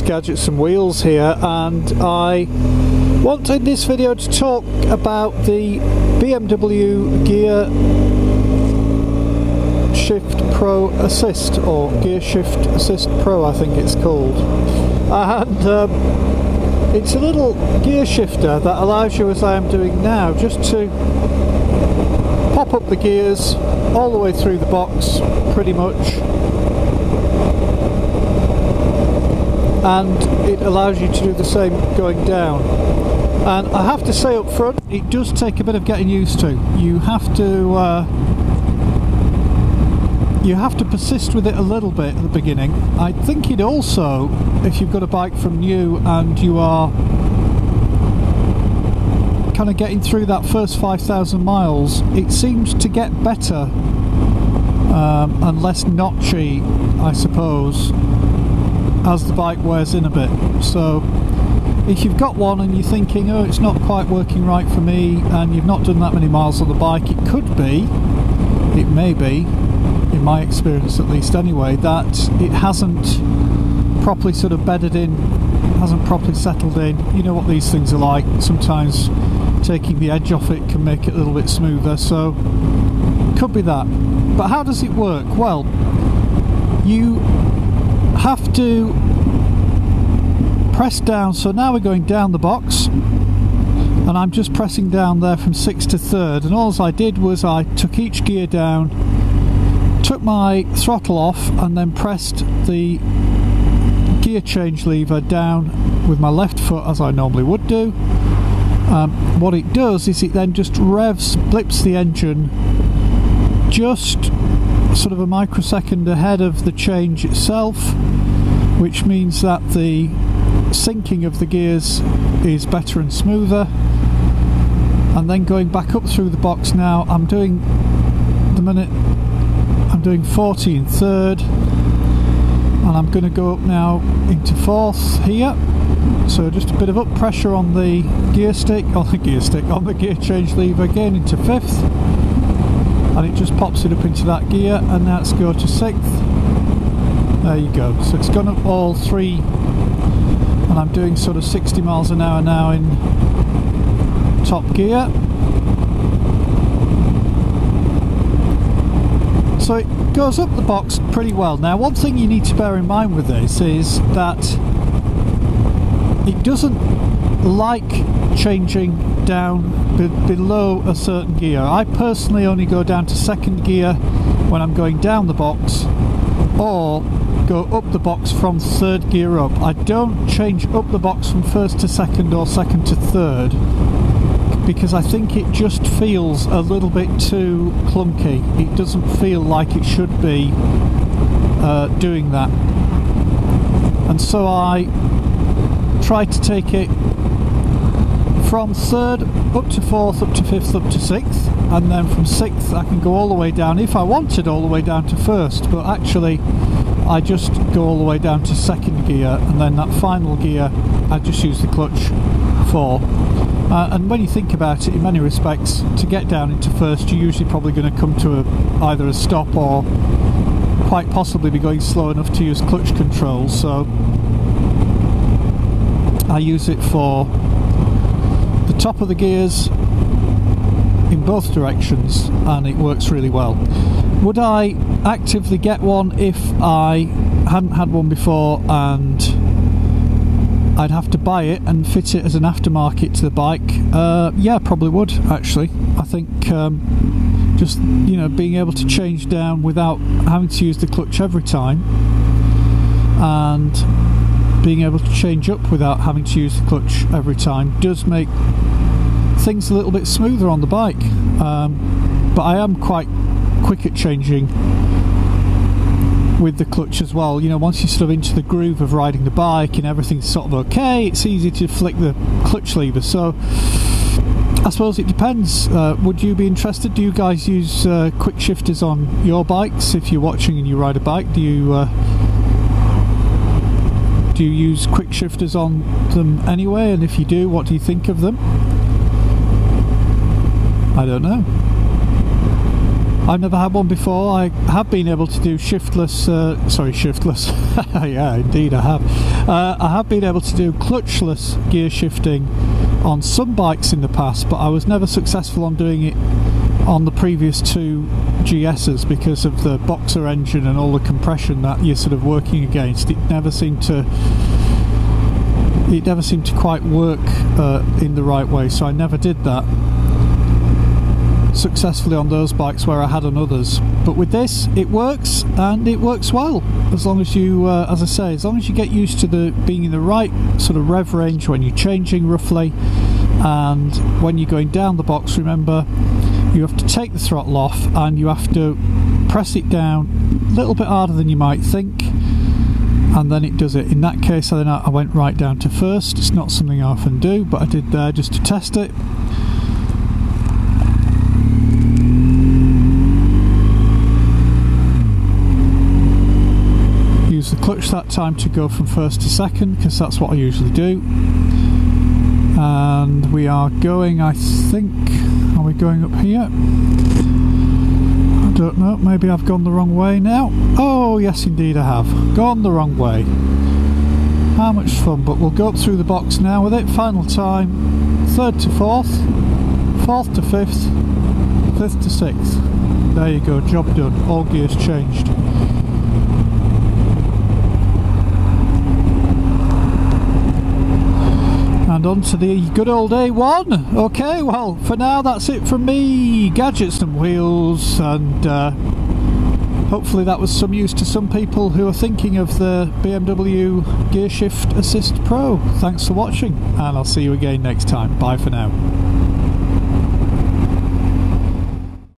Gadgets and Wheels here, and I want in this video to talk about the BMW Gearshift Pro Assist, or Gearshift Assist Pro I think it's called. And it's a little gear shifter that allows you, as I am doing now, just to pop up the gears all the way through the box pretty much, and it allows you to do the same going down. And I have to say up front, it does take a bit of getting used to. You have to persist with it a little bit at the beginning. I think it also, if you've got a bike from new and you are kind of getting through that first 5,000 miles, it seems to get better and less notchy, I suppose, as the bike wears in a bit. So if you've got one and you're thinking, oh, it's not quite working right for me, and you've not done that many miles on the bike, it could be, it may be, in my experience at least anyway, that it hasn't properly sort of bedded in, hasn't properly settled in. You know what these things are like. Sometimes taking the edge off it can make it a little bit smoother, so could be that. But how does it work? Well, you have to press down. So now we're going down the box, and I'm just pressing down there from 6th to 3rd, and all I did was I took each gear down, took my throttle off, and then pressed the gear change lever down with my left foot as I normally would do. What it does is it then just blips the engine just sort of a microsecond ahead of the change itself, which means that the syncing of the gears is better and smoother. And then going back up through the box now, I'm doing 40 in 3rd, and I'm going to go up now into 4th here. So just a bit of up pressure on the gear change lever, again into 5th, and it just pops it up into that gear. And now let's go to 6th. There you go. So it's gone up all 3, and I'm doing sort of 60 miles an hour now in top gear. So it goes up the box pretty well. Now, one thing you need to bear in mind with this is that it doesn't like changing down below a certain gear. I personally only go down to 2nd gear when I'm going down the box, or go up the box from 3rd gear up. I don't change up the box from 1st to 2nd or 2nd to 3rd, because I think it just feels a little bit too clunky. It doesn't feel like it should be doing that. And so I try to take it from 3rd up to 4th, up to 5th, up to 6th, and then from 6th I can go all the way down, if I wanted, all the way down to 1st, but actually I just go all the way down to 2nd gear, and then that final gear I just use the clutch for. And when you think about it, in many respects, to get down into 1st, you're usually probably going to come to either a stop or quite possibly be going slow enough to use clutch control. So I use it for the top of the gears in both directions, and it works really well. Would I actively get one if I hadn't had one before and I'd have to buy it and fit it as an aftermarket to the bike? Yeah, probably would, actually. I think just, you know, being able to change down without having to use the clutch every time, and being able to change up without having to use the clutch every time, does make things a little bit smoother on the bike. But I am quite quick at changing with the clutch as well. You know, once you're sort of into the groove of riding the bike and everything's sort of okay, it's easy to flick the clutch lever. So I suppose it depends. Would you be interested? Do you guys use quick shifters on your bikes? If you're watching and you ride a bike, do you use quick shifters on them anyway? And if you do, what do you think of them? I don't know. I've never had one before. I have been able to do shiftless, yeah, indeed I have. I have been able to do clutchless gear shifting on some bikes in the past, but I was never successful on doing it on the previous two GSs because of the boxer engine and all the compression that you're sort of working against. It never seemed to quite work in the right way, so I never did that successfully on those bikes where I had on others. But with this, it works, and it works well, as long as you as I say, as long as you get used to being in the right sort of rev range when you're changing roughly, and when you're going down the box. Remember, you have to take the throttle off and you have to press it down a little bit harder than you might think, and then it does it. In that case, I went right down to first. It's not something I often do, but I did there just to test it. Use the clutch that time to go from first to second, because that's what I usually do. And we are going, I think, are we going up here? I don't know, maybe I've gone the wrong way now. Oh yes, indeed I have gone the wrong way. How much fun. But we'll go up through the box now with it. Final time, third to fourth, fourth to fifth, fifth to sixth. There you go, job done, all gears changed. And on to the good old A1. Okay, well, for now that's it from me. Gadgets and wheels, and hopefully that was some use to some people who are thinking of the BMW Gearshift Assist Pro. Thanks for watching, and I'll see you again next time. Bye for now.